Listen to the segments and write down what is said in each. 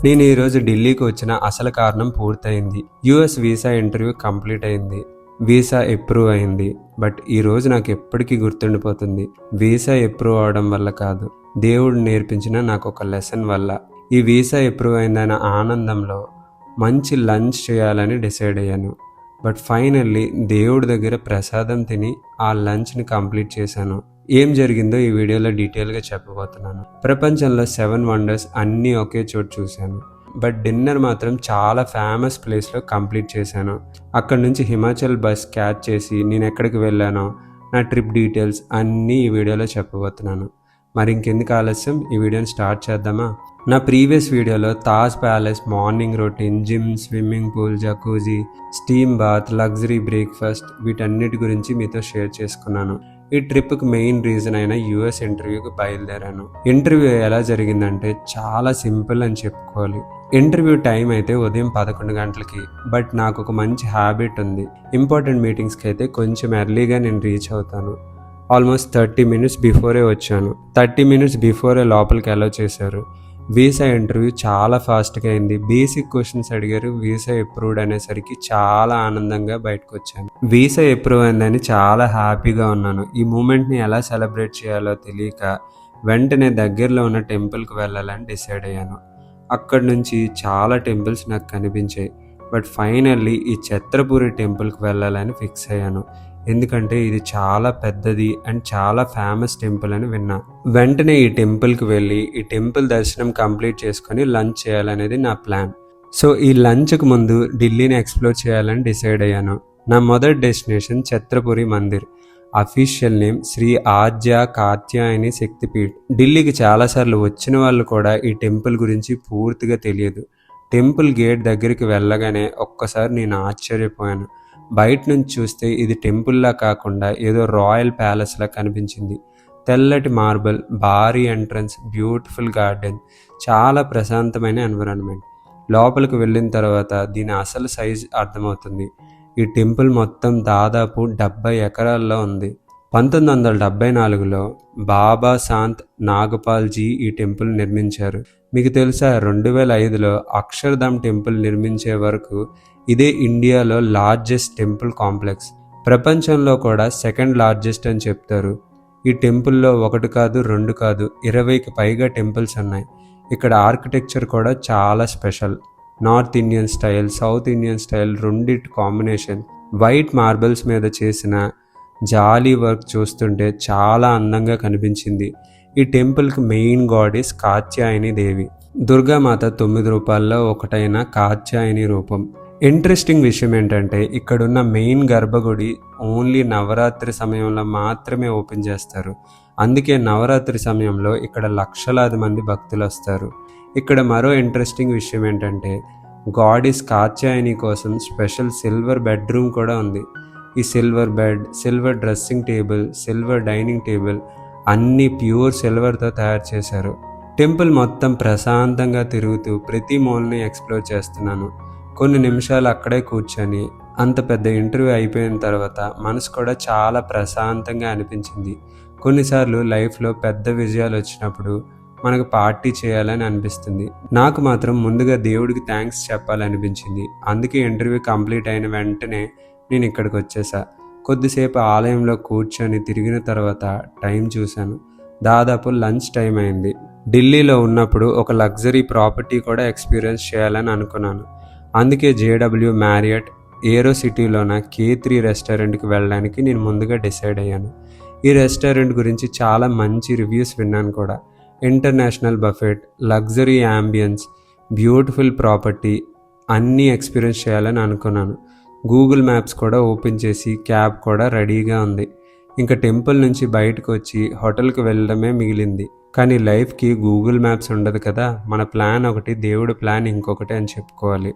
నేను ఈరోజు ఢిల్లీకి వచ్చిన అసలు కారణం పూర్తయింది. యుఎస్ వీసా ఇంటర్వ్యూ కంప్లీట్ అయింది. వీసా అప్రూవ్ అయింది. బట్ ఈరోజు నాకు ఎప్పటికీ గుర్తుండిపోతుంది. వీసా అప్రూవ్ అవడం వల్ల కాదు, దేవుడు నేర్పించిన నాకు ఒక లెసన్ వల్ల. ఈ వీసా అప్రూవ్ అయిందన్న ఆనందంలో మంచి లంచ్ చేయాలని డిసైడ్ అయ్యాను. బట్ ఫైనల్లీ దేవుడి దగ్గర ప్రసాదం తిని ఆ లంచ్ని కంప్లీట్ చేశాను. ఏం జరిగిందో ఈ వీడియోలో డీటెయిల్గా చెప్పబోతున్నాను. ప్రపంచంలో 7 వండర్స్ అన్నీ ఒకే చోటు చూశాను. బట్ డిన్నర్ మాత్రం చాలా ఫేమస్ ప్లేస్లో కంప్లీట్ చేశాను. అక్కడ నుంచి హిమాచల్ బస్ క్యాచ్ చేసి నేను ఎక్కడికి వెళ్ళానో, నా ట్రిప్ డీటెయిల్స్ అన్నీ ఈ వీడియోలో చెప్పబోతున్నాను. మరి ఇంకెందుకు ఆలస్యం, ఈ వీడియోని స్టార్ట్ చేద్దామా? నా ప్రీవియస్ వీడియోలో Taj Palace, morning routine, gym, swimming pool, jacuzzi, steam bath, luxury breakfast వీటన్నిటి గురించి మీతో షేర్ చేసుకున్నాను. ఈ ట్రిప్కి మెయిన్ రీజన్ అయిన యూఎస్ ఇంటర్వ్యూకి బయలుదేరాను. ఇంటర్వ్యూ ఎలా జరిగిందంటే చాలా సింపుల్ అని చెప్పుకోవాలి. ఇంటర్వ్యూ టైం అయితే ఉదయం 11 గంటలకి. బట్ నాకు ఒక మంచి హ్యాబిట్ ఉంది. ఇంపార్టెంట్ మీటింగ్స్కి అయితే కొంచెం ఎర్లీగా నేను రీచ్ అవుతాను. ఆల్మోస్ట్ 30 మినిట్స్ బిఫోరే వచ్చాను. 30 మినిట్స్ బిఫోరే లోపలికి అలౌ చేశారు. వీసా ఇంటర్వ్యూ చాలా ఫాస్ట్గా అయింది. బేసిక్ క్వశ్చన్స్ అడిగారు. వీసా అప్రూవ్డ్ అనేసరికి చాలా ఆనందంగా బయటకు వచ్చాను. వీసా అప్రూవ్ అయిందని చాలా హ్యాపీగా ఉన్నాను. ఈ మూమెంట్ని ఎలా సెలబ్రేట్ చేయాలో తెలియక వెంటనే దగ్గరలో ఉన్న టెంపుల్కి వెళ్ళాలని డిసైడ్ అయ్యాను. అక్కడి నుంచి చాలా టెంపుల్స్ నాకు కనిపించాయి. బట్ ఫైనల్లీ ఈ ఛత్రపురి టెంపుల్కి వెళ్ళాలని ఫిక్స్ అయ్యాను. ఎందుకంటే ఇది చాలా పెద్దది అండ్ చాలా ఫేమస్ టెంపుల్ అని విన్నా. వెంటనే ఈ టెంపుల్కి వెళ్ళి ఈ టెంపుల్ దర్శనం కంప్లీట్ చేసుకొని లంచ్ చేయాలనేది నా ప్లాన్. సో ఈ లంచ్కి ముందు ఢిల్లీని ఎక్స్ప్లోర్ చేయాలని డిసైడ్ అయ్యాను. నా మొదటి destination Chhatarpur Mandir. Official name Shri Adya Katyayani Shaktipeeth. ఢిల్లీకి చాలాసార్లు వచ్చిన వాళ్ళు కూడా ఈ టెంపుల్ గురించి పూర్తిగా తెలియదు. టెంపుల్ గేట్ దగ్గరికి వెళ్ళగానే ఒక్కసారి నేను ఆశ్చర్యపోయాను. బయట నుంచి చూస్తే ఇది టెంపుల్లా కాకుండా ఏదో రాయల్ ప్యాలెస్లా కనిపించింది. తెల్లటి మార్బల్, భారీ ఎంట్రన్స్, బ్యూటిఫుల్ గార్డెన్, చాలా ప్రశాంతమైన ఎన్విరాన్మెంట్. లోపలికి వెళ్ళిన తర్వాత దీని అసలు సైజ్ అర్థమవుతుంది. ఈ టెంపుల్ మొత్తం దాదాపు 70 ఎకరాల్లో ఉంది. 1974లో బాబా శాంత్ నాగపాల్జీ ఈ టెంపుల్ నిర్మించారు. మీకు తెలుసా, 2005లో అక్షర్ధామ్ టెంపుల్ నిర్మించే వరకు ఇదే ఇండియాలో లార్జెస్ట్ టెంపుల్ కాంప్లెక్స్. ప్రపంచంలో కూడా సెకండ్ లార్జెస్ట్ అని చెప్తారు. ఈ టెంపుల్లో 1 కాదు 2 కాదు 20కి పైగా టెంపుల్స్ ఉన్నాయి. ఇక్కడ ఆర్కిటెక్చర్ కూడా చాలా special. North Indian style, south Indian style రెండిటి కాంబినేషన్. వైట్ మార్బల్స్ మీద చేసిన జాలీ వర్క్ చూస్తుంటే చాలా అందంగా కనిపించింది. ఈ టెంపుల్కి మెయిన్ గాడెస్ కాత్యాయని దేవి. దుర్గామాత 9 రూపాల్లో ఒకటైన కాత్యాయని రూపం. ఇంట్రెస్టింగ్ విషయం ఏంటంటే ఇక్కడున్న మెయిన్ గర్భగుడి ఓన్లీ నవరాత్రి సమయంలో మాత్రమే ఓపెన్ చేస్తారు. అందుకే నవరాత్రి సమయంలో ఇక్కడ లక్షలాది మంది భక్తులు వస్తారు. ఇక్కడ మరో ఇంట్రెస్టింగ్ విషయం ఏంటంటే గాడెస్ కాత్యాయని కోసం స్పెషల్ సిల్వర్ బెడ్రూమ్ కూడా ఉంది. ఈ silver bed, silver dressing table, silver dining table అన్నీ ప్యూర్ సిల్వర్తో తయారు చేశారు. టెంపుల్ మొత్తం ప్రశాంతంగా తిరుగుతూ ప్రతి మూలని ఎక్స్ప్లోర్ చేస్తున్నాను. కొన్ని నిమిషాలు అక్కడే కూర్చొని అంత పెద్ద ఇంటర్వ్యూ అయిపోయిన తర్వాత మనసు కూడా చాలా ప్రశాంతంగా అనిపించింది. కొన్నిసార్లు లైఫ్లో పెద్ద విజయాలు వచ్చినప్పుడు మనకు పార్టీ చేయాలని అనిపిస్తుంది. నాకు మాత్రం ముందుగా దేవుడికి థ్యాంక్స్ చెప్పాలనిపించింది. అందుకే ఇంటర్వ్యూ కంప్లీట్ అయిన వెంటనే నేను ఇక్కడికి వచ్చేసా. కొద్దిసేపు ఆలయంలో కూర్చొని తిరిగిన తర్వాత టైం చూశాను. దాదాపు లంచ్ టైం అయింది. ఢిల్లీలో ఉన్నప్పుడు ఒక లగ్జరీ ప్రాపర్టీ కూడా ఎక్స్పీరియన్స్ చేయాలని అనుకున్నాను. అందుకే జేడబ్ల్యూ మ్యారియట్ ఏరో సిటీలోన K3 రెస్టారెంట్కి వెళ్ళడానికి నేను ముందుగా డిసైడ్ అయ్యాను. ఈ రెస్టారెంట్ గురించి చాలా మంచి రివ్యూస్ విన్నాను కూడా. International buffet, luxury ambience, beautiful property అన్నీ ఎక్స్పీరియన్స్ చేయాలని అనుకున్నాను. గూగుల్ మ్యాప్స్ కూడా ఓపెన్ చేసి క్యాబ్ కూడా రెడీగా ఉంది. ఇంకా టెంపుల్ నుంచి బయటకు వచ్చి హోటల్కి వెళ్ళడమే మిగిలింది. కానీ లైఫ్కి గూగుల్ మ్యాప్స్ ఉండదు కదా. మన ప్లాన్ ఒకటి, దేవుడి ప్లాన్ ఇంకొకటి అని చెప్పుకోవాలి.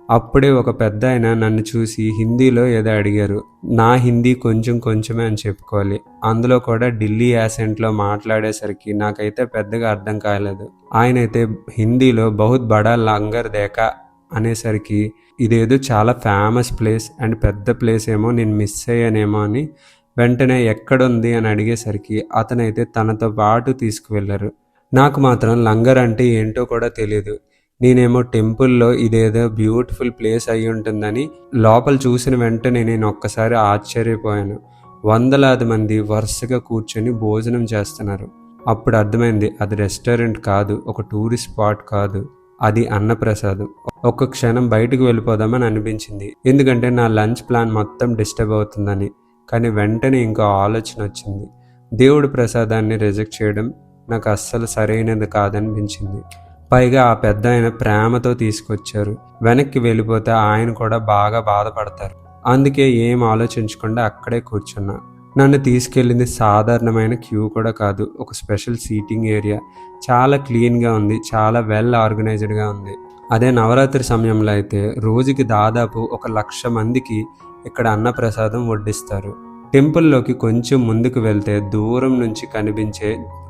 అప్పుడే ఒక పెద్ద ఆయన నన్ను చూసి హిందీలో ఏదో అడిగారు. నా హిందీ కొంచెం కొంచెమే అని చెప్పుకోవాలి. అందులో కూడా ఢిల్లీ యాసెంట్లో మాట్లాడేసరికి నాకైతే పెద్దగా అర్థం కాలేదు. ఆయనైతే హిందీలో బహుత్ బడా లంగర్ దేకా అనేసరికి ఇదేదో చాలా ఫేమస్ ప్లేస్ అండ్ పెద్ద ప్లేస్ ఏమో, నేను మిస్ అయ్యానేమో అని వెంటనే ఎక్కడుంది అని అడిగేసరికి అతనైతే తనతో పాటు తీసుకువెళ్ళారు. నాకు మాత్రం లంగర్ అంటే ఏంటో కూడా తెలియదు. నేనేమో టెంపుల్లో ఇదేదో బ్యూటిఫుల్ ప్లేస్ అయి ఉంటుందని లోపల చూసిన వెంటనే నేను ఒక్కసారి ఆశ్చర్యపోయాను. వందలాది మంది వరుసగా కూర్చొని భోజనం చేస్తున్నారు. అప్పుడు అర్థమైంది, అది రెస్టారెంట్ కాదు, ఒక టూరిస్ట్ స్పాట్ కాదు, అది అన్నప్రసాదం. ఒక్క క్షణం బయటకు వెళ్ళిపోదామని అనిపించింది, ఎందుకంటే నా లంచ్ ప్లాన్ మొత్తం డిస్టర్బ్ అవుతుందని. కానీ వెంటనే ఇంకో ఆలోచన వచ్చింది. దేవుడి ప్రసాదాన్ని రిజెక్ట్ చేయడం నాకు అస్సలు సరైనది కాదనిపించింది. పైగా ఆ పెద్ద ఆయన ప్రేమతో తీసుకొచ్చారు. వెనక్కి వెళ్ళిపోతే ఆయన కూడా బాగా బాధపడతారు. అందుకే ఏం ఆలోచించకుండా అక్కడే కూర్చున్నా. నన్ను తీసుకెళ్ళింది సాధారణమైన క్యూ కూడా కాదు, ఒక స్పెషల్ సీటింగ్ ఏరియా. చాలా క్లీన్గా ఉంది, చాలా వెల్ ఆర్గనైజ్డ్గా ఉంది. అదే నవరాత్రి సమయంలో అయితే రోజుకి దాదాపు 1,00,000 మందికి ఇక్కడ అన్నప్రసాదం వడ్డిస్తారు. టెంపుల్లోకి కొంచెం ముందుకు వెళ్తే దూరం నుంచి కనిపించే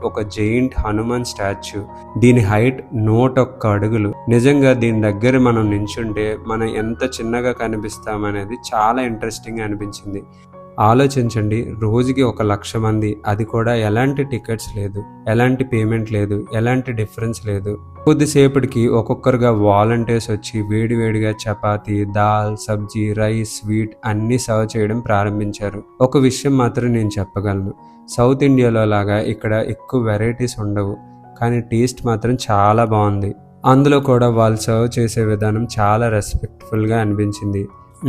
ఒక జెయింట్ హనుమాన్ స్టాచ్యూ. దీని హైట్ 101 అడుగులు. నిజంగా దీని దగ్గర మనం నించుంటే మనం ఎంత చిన్నగా కనిపిస్తామనేది చాలా ఇంట్రెస్టింగ్ అనిపించింది. ఆలోచించండి, రోజుకి 1,00,000 మంది, అది కూడా ఎలాంటి టికెట్స్ లేదు, ఎలాంటి పేమెంట్ లేదు, ఎలాంటి డిఫరెన్స్ లేదు. కొద్దిసేపటికి ఒక్కొక్కరుగా వాలంటీర్స్ వచ్చి వేడివేడిగా చపాతీ, దాల్, సబ్జీ, రైస్, స్వీట్ అన్నీ సర్వ్ చేయడం ప్రారంభించారు. ఒక విషయం మాత్రం నేను చెప్పగలను, సౌత్ ఇండియాలో లాగా ఇక్కడ ఎక్కువ వెరైటీస్ ఉండవు, కానీ టేస్ట్ మాత్రం చాలా బాగుంది. అందులో కూడా వాళ్ళు సర్వ్ చేసే విధానం చాలా రెస్పెక్ట్ఫుల్గా అనిపించింది.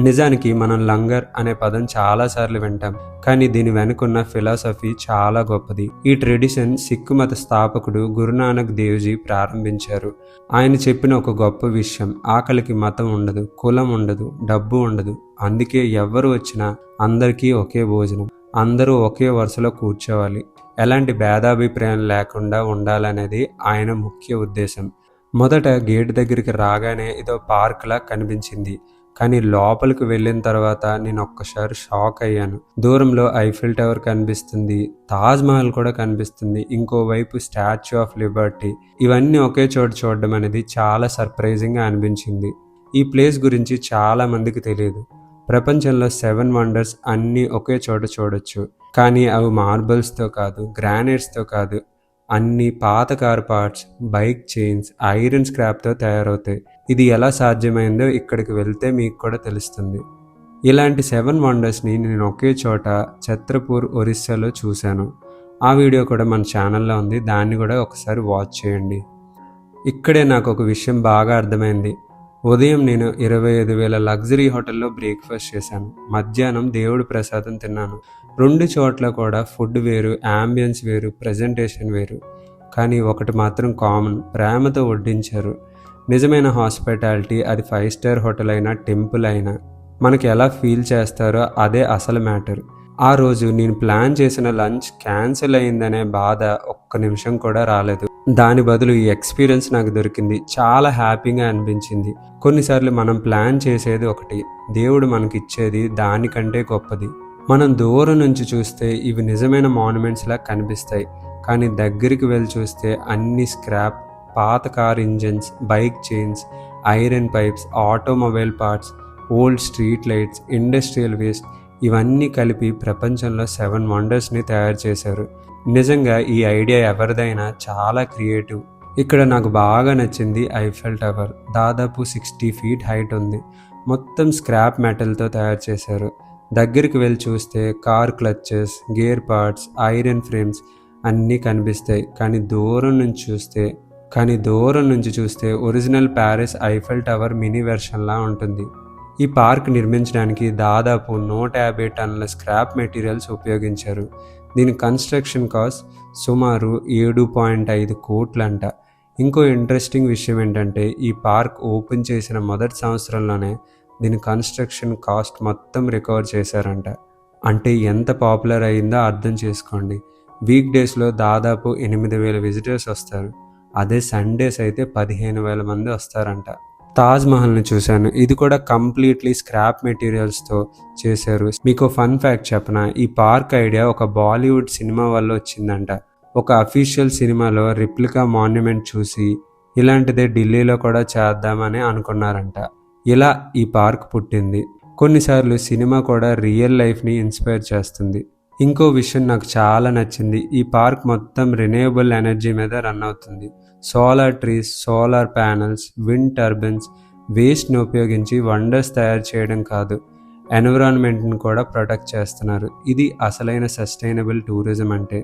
నిజానికి మనం లంగర్ అనే పదం చాలాసార్లు వింటాం, కానీ దీని వెనుకున్న ఫిలాసఫీ చాలా గొప్పది. ఈ ట్రెడిషన్ సిక్కు మత స్థాపకుడు గురునానక్ దేవ్జీ ప్రారంభించారు. ఆయన చెప్పిన ఒక గొప్ప విషయం, ఆకలికి మతం ఉండదు, కులం ఉండదు, డబ్బు ఉండదు. అందుకే ఎవరు వచ్చినా అందరికీ ఒకే భోజనం, అందరూ ఒకే వరుసలో కూర్చోవాలి, ఎలాంటి భేదాభిప్రాయం లేకుండా ఉండాలనేది ఆయన ముఖ్య ఉద్దేశం. మొదట గేట్ దగ్గరికి రాగానే ఇదో పార్క్లా కనిపించింది, కానీ లోపలికి వెళ్ళిన తర్వాత నేను ఒక్కసారి షాక్ అయ్యాను. దూరంలో ఐఫిల్ టవర్ కనిపిస్తుంది, తాజ్ మహల్ కూడా కనిపిస్తుంది, ఇంకోవైపు స్టాచ్యూ ఆఫ్ లిబర్టీ. ఇవన్నీ ఒకే చోట చూడడం అనేది చాలా సర్ప్రైజింగ్గా అనిపించింది. ఈ ప్లేస్ గురించి చాలా మందికి తెలియదు. ప్రపంచంలో 7 వండర్స్ అన్నీ ఒకే చోట చూడొచ్చు, కానీ అవి మార్బల్స్తో కాదు, గ్రానైట్స్తో కాదు, అన్ని పాత car parts, bike chains, iron స్క్రాప్తో తయారవుతాయి. ఇది ఎలా సాధ్యమైందో ఇక్కడికి వెళ్తే మీకు కూడా తెలుస్తుంది. ఇలాంటి 7 వండర్స్ని నేను ఒకే చోట ఛత్రపూర్, ఒరిస్సాలో చూశాను. ఆ వీడియో కూడా మన ఛానల్లో ఉంది, దాన్ని కూడా ఒకసారి వాచ్ చేయండి. ఇక్కడే నాకు ఒక విషయం బాగా అర్థమైంది. ఉదయం నేను 25,000 లగ్జరీ హోటల్లో బ్రేక్ఫాస్ట్ చేశాను, మధ్యాహ్నం దేవుడి ప్రసాదం తిన్నాను. 2 చోట్ల కూడా ఫుడ్ వేరు, యాంబియన్స్ వేరు, ప్రజెంటేషన్ వేరు. కానీ ఒకటి మాత్రం కామన్, ప్రేమతో వడ్డించారు. నిజమైన హాస్పిటాలిటీ, అది 5 స్టార్ హోటల్ అయినా, టెంపుల్ అయినా, మనకి ఎలా ఫీల్ చేస్తారో అదే అసలు మ్యాటర్. ఆ రోజు నేను ప్లాన్ చేసిన లంచ్ క్యాన్సిల్ అయిందనే బాధ ఒక్క నిమిషం కూడా రాలేదు. దాని బదులు ఈ ఎక్స్పీరియన్స్ నాకు దొరికింది. చాలా హ్యాపీగా అనిపించింది. కొన్నిసార్లు మనం ప్లాన్ చేసేది ఒకటి, దేవుడు మనకిచ్చేది దానికంటే గొప్పది. మనం దూరం నుంచి చూస్తే ఇవి నిజమైన మాన్యుమెంట్స్లా కనిపిస్తాయి, కానీ దగ్గరికి వెళ్ళి చూస్తే అన్ని స్క్రాప్, పాత car engines, bike chains, iron pipes, automobile parts, old street lights, industrial waste, ఇవన్నీ కలిపి ప్రపంచంలో 7 వండర్స్ని తయారు చేశారు. నిజంగా ఈ ఐడియా ఎవరిదైనా చాలా క్రియేటివ్. ఇక్కడ నాకు బాగా నచ్చింది ఐఫెల్ టవర్. దాదాపు 60 ఫీట్ హైట్ ఉంది. మొత్తం స్క్రాప్ మెటల్తో తయారు చేశారు. దగ్గరికి వెళ్ళి చూస్తే car clutches, gear parts, iron frames అన్నీ కనిపిస్తాయి. కానీ దూరం నుంచి చూస్తే original Paris Eiffel tower mini వెర్షన్లా ఉంటుంది. ఈ పార్క్ నిర్మించడానికి దాదాపు 150 టన్నుల స్క్రాప్ మెటీరియల్స్ ఉపయోగించారు. దీని కన్స్ట్రక్షన్ కాస్ట్ సుమారు 7.5 కోట్లంట. ఇంకో ఇంట్రెస్టింగ్ విషయం ఏంటంటే, ఈ పార్క్ ఓపెన్ చేసిన మొదటి సంవత్సరంలోనే దీని కన్స్ట్రక్షన్ కాస్ట్ మొత్తం రికవర్ చేశారంట. అంటే ఎంత పాపులర్ అయిందో అర్థం చేసుకోండి. వీక్ డేస్లో దాదాపు 8,000 విజిటర్స్ వస్తారు. అదే సండేస్ అయితే 15,000 మంది వస్తారంట. తాజ్ మహల్ని చూశాను. ఇది కూడా కంప్లీట్లీ స్క్రాప్ మెటీరియల్స్తో చేశారు. మీకు ఫన్ ఫ్యాక్ట్ చెప్పనా, ఈ పార్క్ ఐడియా ఒక బాలీవుడ్ సినిమా వల్ల వచ్చిందంట. ఒక అఫీషియల్ సినిమాలో రిప్లికా మాన్యుమెంట్ చూసి ఇలాంటిదే ఢిల్లీలో కూడా చేద్దామని అనుకున్నారంట. ఇలా ఈ పార్క్ పుట్టింది. కొన్నిసార్లు సినిమా కూడా రియల్ లైఫ్ని ఇన్స్పైర్ చేస్తుంది. ఇంకో విషయం నాకు చాలా నచ్చింది, ఈ పార్క్ మొత్తం రెన్యూవబుల్ ఎనర్జీ మీద రన్ అవుతుంది. Solar trees, solar panels, wind turbines, వేస్ట్ని ఉపయోగించి వండర్స్ తయారు చేయడం కాదు, ఎన్విరాన్మెంట్ని కూడా ప్రొటెక్ట్ చేస్తున్నారు. ఇది అసలైన సస్టైనబుల్ టూరిజం అంటే.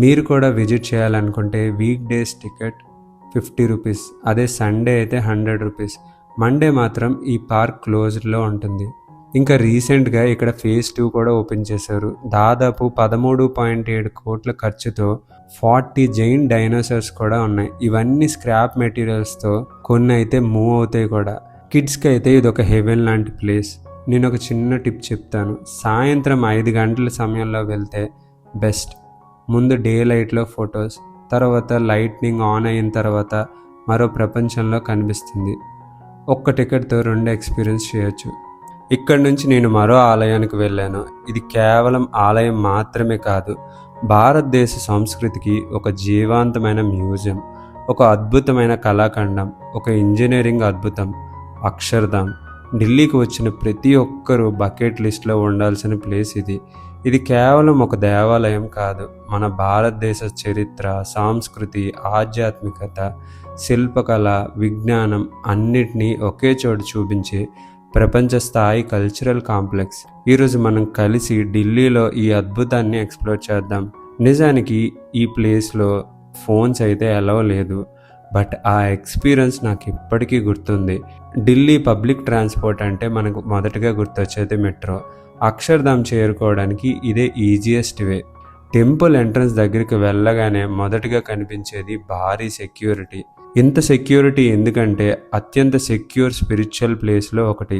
మీరు కూడా విజిట్ చేయాలనుకుంటే వీక్ డేస్ టికెట్ 50 రూపీస్, అదే సండే అయితే 100 రూపీస్. మండే మాత్రం ఈ పార్క్ క్లోజ్డ్లో ఉంటుంది. ఇంకా రీసెంట్గా ఇక్కడ ఫేజ్ 2 కూడా ఓపెన్ చేశారు. దాదాపు 13.7 కోట్ల ఖర్చుతో 40 జైన్ డైనోసార్స్ కూడా ఉన్నాయి. ఇవన్నీ స్క్రాప్ మెటీరియల్స్తో, కొన్ని అయితే మూవ్ అవుతాయి కూడా. కిడ్స్కి అయితే ఇది ఒక హెవెన్ లాంటి ప్లేస్. నేను ఒక చిన్న టిప్ చెప్తాను. సాయంత్రం 5 గంటల సమయంలో వెళ్తే బెస్ట్. ముందు డే లైట్లో ఫొటోస్, తర్వాత లైట్నింగ్ ఆన్ అయిన తర్వాత మరో ప్రపంచంలో కనిపిస్తుంది. ఒక్క టికెట్తో 2 ఎక్స్పీరియన్స్ చేయొచ్చు. ఇక్కడ నుంచి నేను మరో ఆలయానికి వెళ్ళాను. ఇది కేవలం ఆలయం మాత్రమే కాదు, భారతదేశ సంస్కృతికి ఒక జీవాంతమైన మ్యూజియం, ఒక అద్భుతమైన కళాఖండం, ఒక ఇంజనీరింగ్ అద్భుతం. అక్షర్ధామ్. ఢిల్లీకి వచ్చిన ప్రతి ఒక్కరూ బకెట్ లిస్ట్లో ఉండాల్సిన ప్లేస్ ఇది. ఇది కేవలం ఒక దేవాలయం కాదు, మన భారతదేశ చరిత్ర, సంస్కృతి, ఆధ్యాత్మికత, శిల్పకళ, విజ్ఞానం అన్నిటినీ ఒకే చోటు చూపించే ప్రపంచ స్థాయి కల్చరల్ కాంప్లెక్స్. ఈరోజు మనం కలిసి ఢిల్లీలో ఈ అద్భుతాన్ని ఎక్స్ప్లోర్ చేద్దాం. నిజానికి ఈ ప్లేస్లో ఫోన్స్ అయితే అలౌ లేదు, బట్ ఆ ఎక్స్పీరియన్స్ నాకు ఇప్పటికీ గుర్తుంది. ఢిల్లీ పబ్లిక్ ట్రాన్స్పోర్ట్ అంటే మనకు మొదటగా గుర్తొచ్చేది మెట్రో. అక్షర్ధామ్ చేరుకోవడానికి ఇదే ఈజియెస్ట్ వే. టెంపుల్ ఎంట్రన్స్ దగ్గరికి వెళ్ళగానే మొదటగా కనిపించేది భారీ సెక్యూరిటీ. ఇంత సెక్యూరిటీ ఎందుకంటే అత్యంత సెక్యూర్ స్పిరిచువల్ ప్లేస్లో ఒకటి.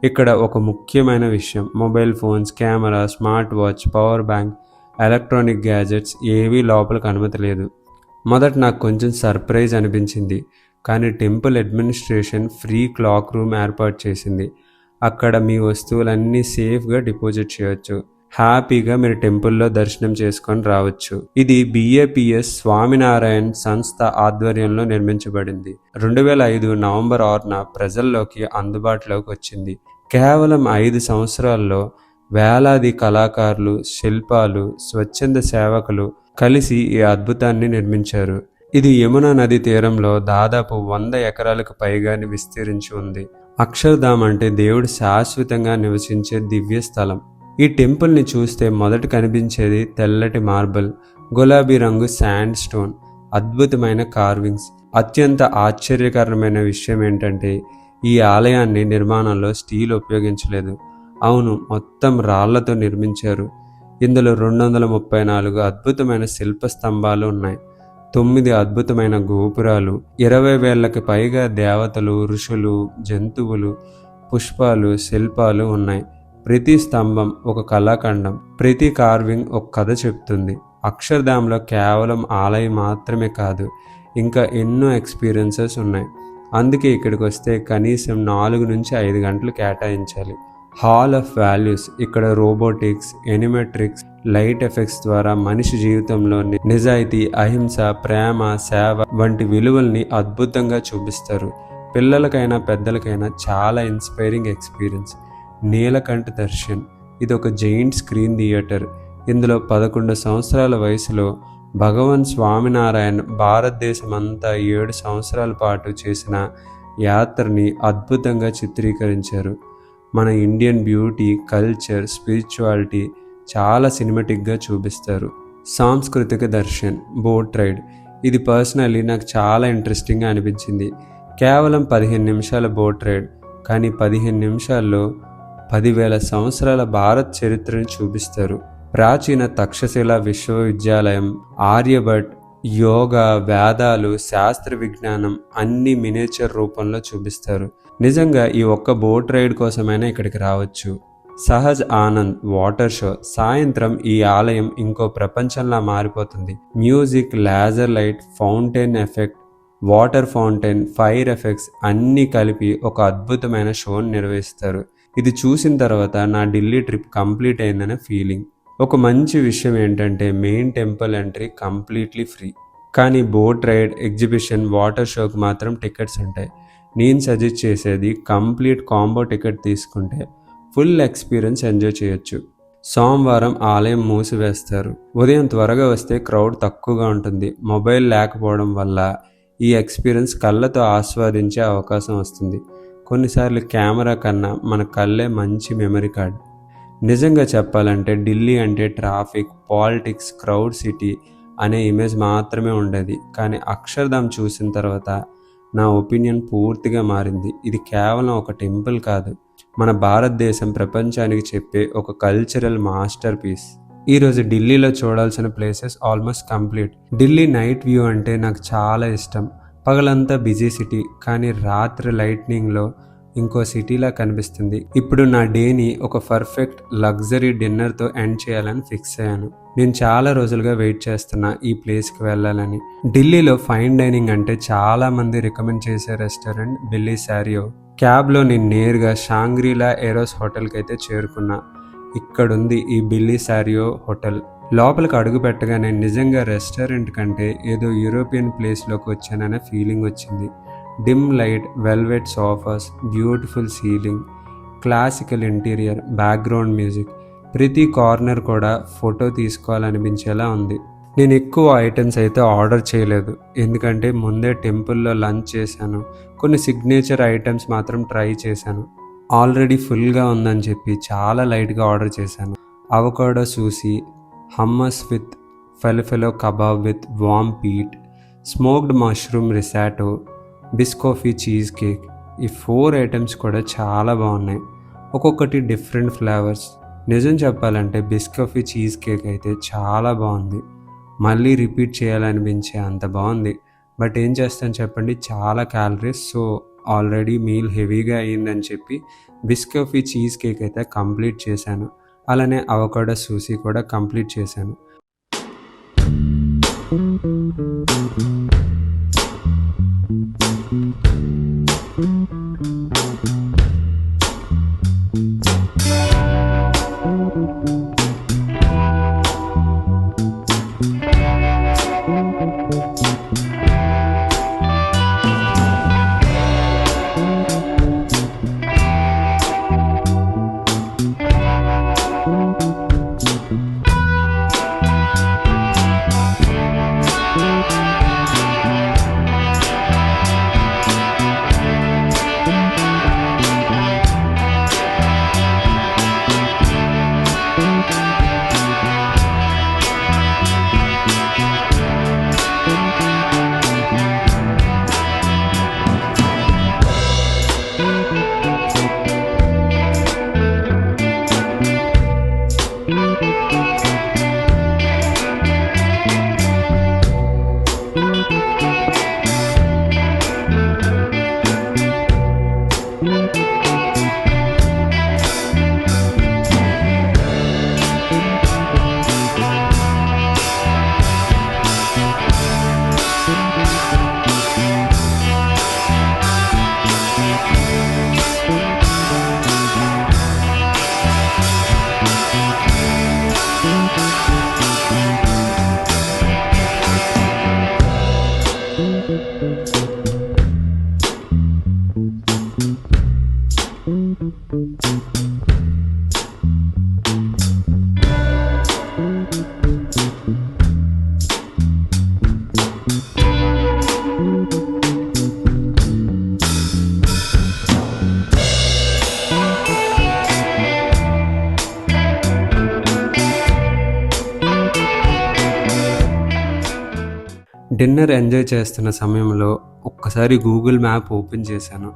ఇక్కడ ఒక ముఖ్యమైన విషయం, mobile phones, camera, smart watch, power bank, electronic gadgets ఏవీ లోపలికి అనుమతి లేదు. మొదట నాకు కొంచెం సర్ప్రైజ్ అనిపించింది, కానీ temple administration free clock room ఏర్పాటు చేసింది. అక్కడ మీ వస్తువులన్నీ సేఫ్గా డిపాజిట్ చేయొచ్చు. హ్యాపీగా మీరు టెంపుల్లో దర్శనం చేసుకొని రావచ్చు. ఇది BAPS స్వామినారాయణ్ సంస్థ ఆధ్వర్యంలో నిర్మించబడింది. 2005 నవంబర్ 6న ప్రజల్లోకి అందుబాటులోకి వచ్చింది. కేవలం 5 సంవత్సరాల్లో వేలాది కళాకారులు, శిల్పాలు, స్వచ్ఛంద సేవకులు కలిసి ఈ అద్భుతాన్ని నిర్మించారు. ఇది యమునా నది తీరంలో దాదాపు 100 ఎకరాలకు పైగా విస్తరించి ఉంది. అక్షర్ధామ్ అంటే దేవుడు శాశ్వతంగా నివసించే దివ్య స్థలం. ఈ టెంపుల్ని చూస్తే మొదట కనిపించేది తెల్లటి మార్బల్, గులాబీ రంగు శాండ్ స్టోన్, అద్భుతమైన కార్వింగ్స్. అత్యంత ఆశ్చర్యకరమైన విషయం ఏంటంటే ఈ ఆలయాన్ని నిర్మాణంలో స్టీల్ ఉపయోగించలేదు. అవును, మొత్తం రాళ్లతో నిర్మించారు. ఇందులో 234 అద్భుతమైన శిల్ప స్తంభాలు ఉన్నాయి, 9 అద్భుతమైన గోపురాలు, 20,000కి పైగా దేవతలు, ఋషులు, జంతువులు, పుష్పాలు, శిల్పాలు ఉన్నాయి. ప్రతి స్తంభం ఒక కళాఖండం, ప్రతి కార్వింగ్ ఒక కథ చెప్తుంది. అక్షర్ధామ్లో కేవలం ఆలయం మాత్రమే కాదు, ఇంకా ఎన్నో ఎక్స్పీరియన్సెస్ ఉన్నాయి. అందుకే ఇక్కడికి వస్తే కనీసం 4 నుంచి 5 గంటలు కేటాయించాలి. Hall of values. ఇక్కడ రోబోటిక్స్, ఎనిమెట్రిక్స్, లైట్ ఎఫెక్ట్స్ ద్వారా మనిషి జీవితంలోని నిజాయితీ, అహింస, ప్రేమ, సేవ వంటి విలువల్ని అద్భుతంగా చూపిస్తారు. పిల్లలకైనా పెద్దలకైనా చాలా ఇన్స్పైరింగ్ ఎక్స్పీరియన్స్. నీలకంఠ దర్శన్. ఇది ఒక జైంట్ స్క్రీన్ థియేటర్. ఇందులో 11 సంవత్సరాల వయసులో భగవాన్ స్వామినారాయణ్ భారతదేశమంతా 7 సంవత్సరాల పాటు చేసిన యాత్రని అద్భుతంగా చిత్రీకరించారు. మన ఇండియన్ బ్యూటీ, కల్చర్, స్పిరిచువాలిటీ చాలా సినిమాటిక్గా చూపిస్తారు. సాంస్కృతిక దర్శన్, బోట్ రైడ్. ఇది పర్సనల్లీ నాకు చాలా ఇంట్రెస్టింగ్గా అనిపించింది. కేవలం 15 నిమిషాల బోట్ రైడ్, కానీ 15 నిమిషాల్లో 10,000 సంవత్సరాల భారత్ చరిత్రను చూపిస్తారు. ప్రాచీన తక్షశిల విశ్వవిద్యాలయం, ఆర్యభట్, యోగా, వేదాలు, శాస్త్ర విజ్ఞానం అన్ని మినియేచర్ రూపంలో చూపిస్తారు. నిజంగా ఈ ఒక్క బోట్ రైడ్ కోసమైనా ఇక్కడికి రావచ్చు. Sahaj Anand water show. సాయంత్రం ఈ ఆలయం ఇంకో ప్రపంచంలా మారిపోతుంది. Music, laser light, fountain effect, water fountain, fire effects అన్నీ కలిపి ఒక అద్భుతమైన షోని నిర్వహిస్తారు. ఇది చూసిన తర్వాత నా ఢిల్లీ ట్రిప్ కంప్లీట్ అయిందనే ఫీలింగ్. ఒక మంచి విషయం ఏంటంటే main temple entry completely free, కానీ బోట్ రైడ్, ఎగ్జిబిషన్, వాటర్ షోకి మాత్రం టికెట్స్ ఉంటాయి. నేను సజెస్ట్ చేసేది కంప్లీట్ కాంబో టికెట్ తీసుకుంటే ఫుల్ ఎక్స్పీరియన్స్ ఎంజాయ్ చేయొచ్చు. సోమవారం ఆలయం మూసివేస్తారు. ఉదయం త్వరగా వస్తే క్రౌడ్ తక్కువగా ఉంటుంది. మొబైల్ లేకపోవడం వల్ల ఈ ఎక్స్పీరియన్స్ కళ్ళతో ఆస్వాదించే అవకాశం వస్తుంది. కొన్నిసార్లు కెమెరా కన్నా మన కళ్ళే మంచి మెమరీ కార్డ్. నిజంగా చెప్పాలంటే ఢిల్లీ అంటే ట్రాఫిక్, పాలిటిక్స్, క్రౌడ్ సిటీ అనే ఇమేజ్ మాత్రమే ఉండేది. కానీ అక్షర్ధామ్ చూసిన తర్వాత నా ఒపీనియన్ పూర్తిగా మారింది. ఇది కేవలం ఒక టెంపుల్ కాదు, మన భారతదేశం ప్రపంచానికి చెప్పే ఒక కల్చరల్ మాస్టర్ పీస్. ఈరోజు ఢిల్లీలో చూడాల్సిన places almost complete. Delhi night view అంటే నాకు చాలా ఇష్టం. పగలంతా బిజీ సిటీ, కానీ రాత్రి లైట్నింగ్లో ఇంకో సిటీలా కనిపిస్తుంది. ఇప్పుడు నా డేని ఒక పర్ఫెక్ట్ లగ్జరీ డిన్నర్తో ఎండ్ చేయాలని ఫిక్స్ అయ్యాను. నేను చాలా రోజులుగా వెయిట్ చేస్తున్నా ఈ ప్లేస్కి వెళ్ళాలని. ఢిల్లీలో ఫైన్ డైనింగ్ అంటే చాలా మంది రికమెండ్ చేసే రెస్టారెంట్ బిల్లీ సారియో. క్యాబ్లో నేను నేరుగా షాంగ్రీలా ఏరోస్ హోటల్కి అయితే చేరుకున్నా. ఇక్కడుంది ఈ బిల్లీ సారియో హోటల్. లోపలికి అడుగు పెట్టగానే నిజంగా రెస్టారెంట్ కంటే ఏదో యూరోపియన్ ప్లేస్లోకి వచ్చాననే ఫీలింగ్ వచ్చింది. Dim light, velvet sofas, beautiful ceiling, classical interior, background music, ప్రతి కార్నర్ కూడా ఫోటో తీసుకోవాలనిపించేలా ఉంది. నేను ఎక్కువ ఐటమ్స్ అయితే ఆర్డర్ చేయలేదు, ఎందుకంటే ముందే టెంపుల్లో లంచ్ చేశాను. కొన్ని సిగ్నేచర్ ఐటమ్స్ మాత్రం ట్రై చేశాను. ఆల్రెడీ ఫుల్గా ఉందని చెప్పి చాలా లైట్గా ఆర్డర్ చేశాను. Avocado sushi, hummus with falafel kebab with warm pita, smoked mushroom risotto, biscoff cheese cake. ఈ 4 ఐటమ్స్ కూడా చాలా బాగున్నాయి, ఒక్కొక్కటి డిఫరెంట్ ఫ్లేవర్స్. నిజం చెప్పాలంటే బిస్కోఫీ చీజ్ కేక్ అయితే చాలా బాగుంది, మళ్ళీ రిపీట్ చేయాలనిపించే అంత బాగుంది. బట్ ఏం చేస్తాను చెప్పండి, చాలా క్యాలరీస్. సో ఆల్రెడీ మీల్ హెవీగా అయ్యిందని చెప్పి బిస్కోఫీ చీజ్ కేక్ అయితే కంప్లీట్ చేశాను. అలానే అవకాడో సూసీ కూడా కంప్లీట్ చేశాను. డిన్నర్ ఎంజాయ్ చేస్తున్న సమయంలో ఒక్కసారి గూగుల్ మ్యాప్ ఓపెన్ చేశాను.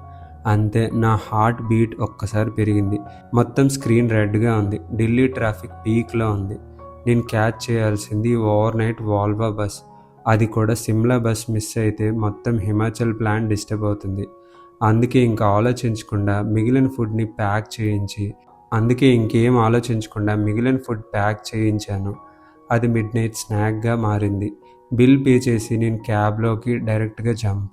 అంతే, నా హార్ట్ బీట్ ఒక్కసారి పెరిగింది. మొత్తం స్క్రీన్ రెడ్గా ఉంది. ఢిల్లీ ట్రాఫిక్ పీక్లో ఉంది. నేను క్యాచ్ చేయాల్సింది ఓవర్ నైట్ వాల్వా బస్. అది కూడా సిమ్లా బస్ మిస్ అయితే మొత్తం హిమాచల్ ప్లాన్ డిస్టర్బ్ అవుతుంది. అందుకే ఇంకేం ఆలోచించకుండా మిగిలిన ఫుడ్ ప్యాక్ చేయించాను. అది మిడ్ నైట్ స్నాక్గా మారింది. బిల్ పే చేసి నేను క్యాబ్లోకి డైరెక్ట్గా జంప్.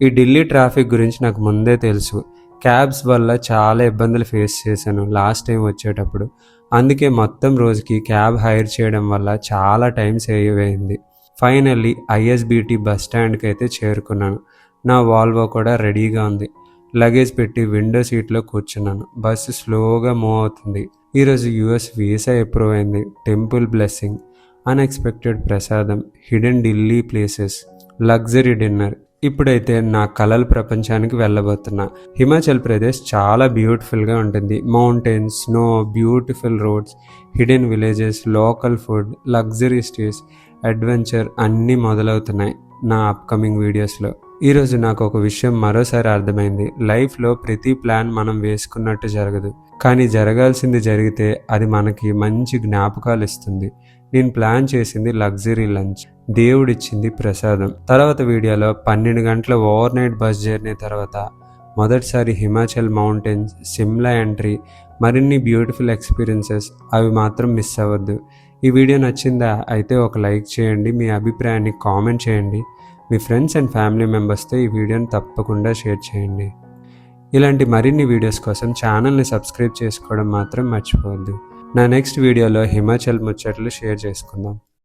ఈ ఢిల్లీ ట్రాఫిక్ గురించి నాకు ముందే తెలుసు. క్యాబ్స్ వల్ల చాలా ఇబ్బందులు ఫేస్ చేశాను లాస్ట్ టైం వచ్చేటప్పుడు. అందుకే మొత్తం రోజుకి క్యాబ్ హైర్ చేయడం వల్ల చాలా టైం సేవ్ అయింది. ఫైనల్లీ ఐఎస్బిటి బస్ స్టాండ్కి అయితే చేరుకున్నాను. నా వాల్వో కూడా రెడీగా ఉంది. లగేజ్ పెట్టి విండో సీట్లో కూర్చున్నాను. బస్సు స్లోగా మూవ్ అవుతుంది. ఈరోజు యూఎస్ వీసా అప్రూవ్ అయింది. టెంపుల్ బ్లెస్సింగ్, అన్ఎక్స్పెక్టెడ్ ప్రసాదం, hidden Delhi places, luxury dinner, ఇప్పుడైతే నా కలల ప్రపంచానికి వెళ్ళబోతున్నా. హిమాచల్ ప్రదేశ్ చాలా బ్యూటిఫుల్గా ఉంటుంది. Mountains, snow, beautiful roads, hidden villages, local food, luxury stays, adventure అన్నీ మొదలవుతున్నాయి నా అప్కమింగ్ వీడియోస్లో. ఈరోజు నాకు ఒక విషయం మరోసారి అర్థమైంది. లైఫ్లో ప్రతి ప్లాన్ మనం వేసుకున్నట్టు జరగదు, కానీ జరగాల్సింది జరిగితే అది మనకి మంచి జ్ఞాపకాలు ఇస్తుంది. నేను ప్లాన్ చేసింది లగ్జరీ లంచ్, దేవుడిచ్చింది ప్రసాదం. తర్వాత వీడియోలో 12 గంటల ఓవర్ నైట్ బస్ జర్నీ తర్వాత మొదటిసారి హిమాచల్ మౌంటైన్స్, సిమ్లా ఎంట్రీ, మరిన్ని బ్యూటిఫుల్ ఎక్స్పీరియన్సెస్, అవి మాత్రం మిస్ అవ్వద్దు. ఈ వీడియో నచ్చిందా? అయితే ఒక లైక్ చేయండి, మీ అభిప్రాయాన్ని కామెంట్ చేయండి. మీ ఫ్రెండ్స్ అండ్ ఫ్యామిలీ మెంబర్స్తో ఈ వీడియోని తప్పకుండా షేర్ చేయండి. ఇలాంటి మరిన్ని వీడియోస్ కోసం ఛానల్ని సబ్స్క్రైబ్ చేసుకోవడం మాత్రం మర్చిపోవద్దు. నా నెక్స్ట్ వీడియోలో హిమాచల్ ముచ్చట్లు షేర్ చేసుకుందాం.